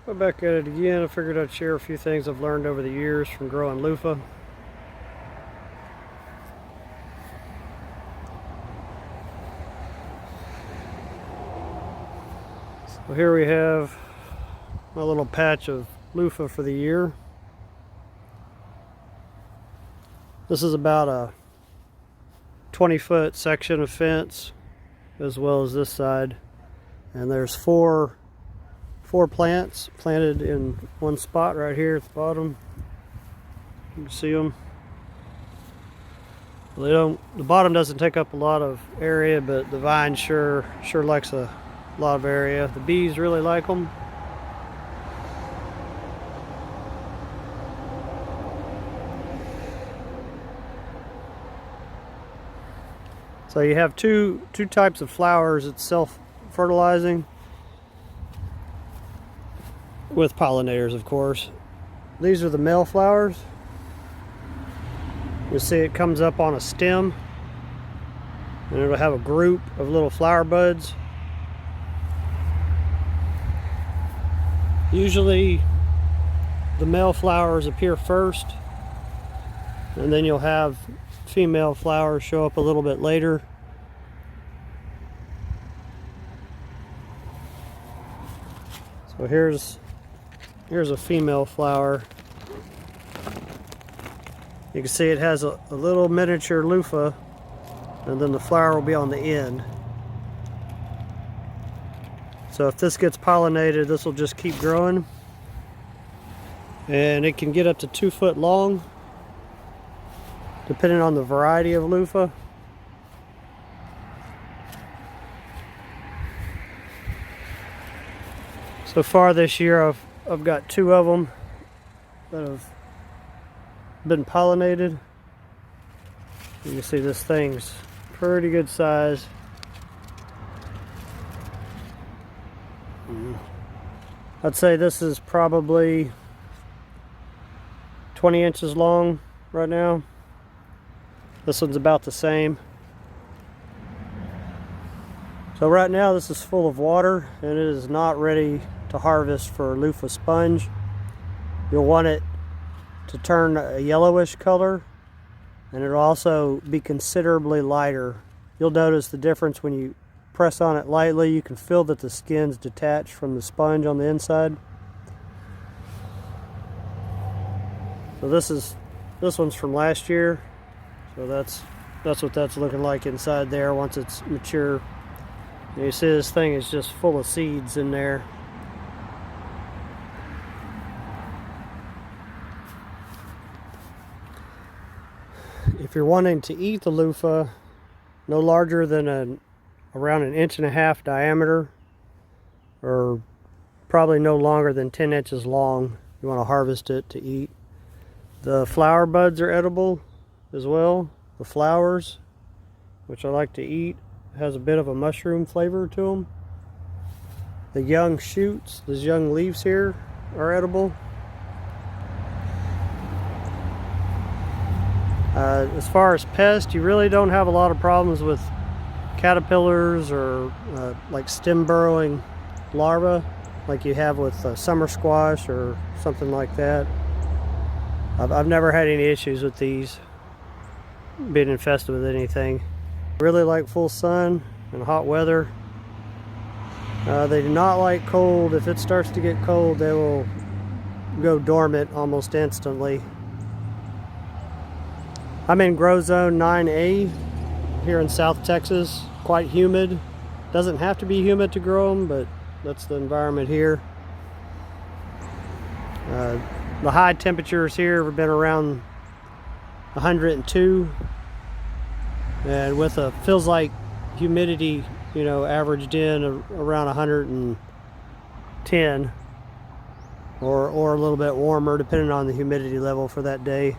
We're back at it again. I figured I'd share a few things I've learned over the years from growing loofah. So here we have my little patch of loofah for the year. This is about a 20-foot section of fence, as well as this side, and there's four plants planted in one spot right here at the bottom. You can see them. The bottom doesn't take up a lot of area, but the vine sure likes a lot of area. The bees really like them. So you have two types of flowers. It's self-fertilizing with pollinators, of course. These are the male flowers. You'll see it comes up on a stem, and it'll have a group of little flower buds. Usually the male flowers appear first, and then you'll have female flowers show up a little bit later. So here's a female flower. You can see it has a little miniature loofah, and then the flower will be on the end. So if this gets pollinated, this will just keep growing, and it can get up to 2 foot long depending on the variety of loofah. So far this year I've got 2 of them that have been pollinated. You can see this thing's pretty good size. I'd say this is probably 20 inches long right now. This one's about the same. So right now this is full of water, and it is not ready to harvest for loofah sponge. You'll want it to turn a yellowish color, and it'll also be considerably lighter. You'll notice the difference when you press on it lightly. You can feel that the skin's detached from the sponge on the inside. So this one's from last year. So that's what that's looking like inside there once it's mature. And you see this thing is just full of seeds in there. If you're wanting to eat the loofah, no larger than around 1.5 inches diameter, or probably no longer than 10 inches long, you want to harvest it to eat. The flower buds are edible as well. The flowers, which I like to eat, has a bit of a mushroom flavor to them. The young shoots, these young leaves here, are edible. As far as pests, you really don't have a lot of problems with caterpillars or like stem burrowing larvae like you have with summer squash or something like that. I've never had any issues with these being infested with anything. Really like full sun and hot weather. They do not like cold. If it starts to get cold, they will go dormant almost instantly. I'm in grow zone 9A here in South Texas. Quite humid. Doesn't have to be humid to grow them, but that's the environment here. The high temperatures here have been around 102, and with a feels like humidity, you know, averaged in around 110, or a little bit warmer depending on the humidity level for that day.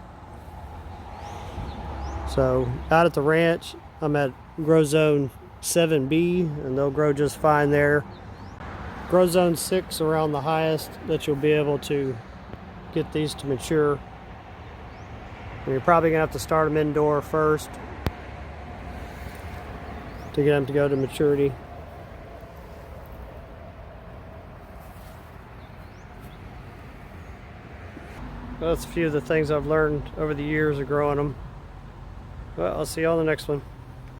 So out at the ranch, I'm at grow zone 7B, and they'll grow just fine there. Grow zone 6 around the highest that you'll be able to get these to mature. And you're probably gonna have to start them indoor first to get them to go to maturity. Well, that's a few of the things I've learned over the years of growing them. Well, I'll see you on the next one.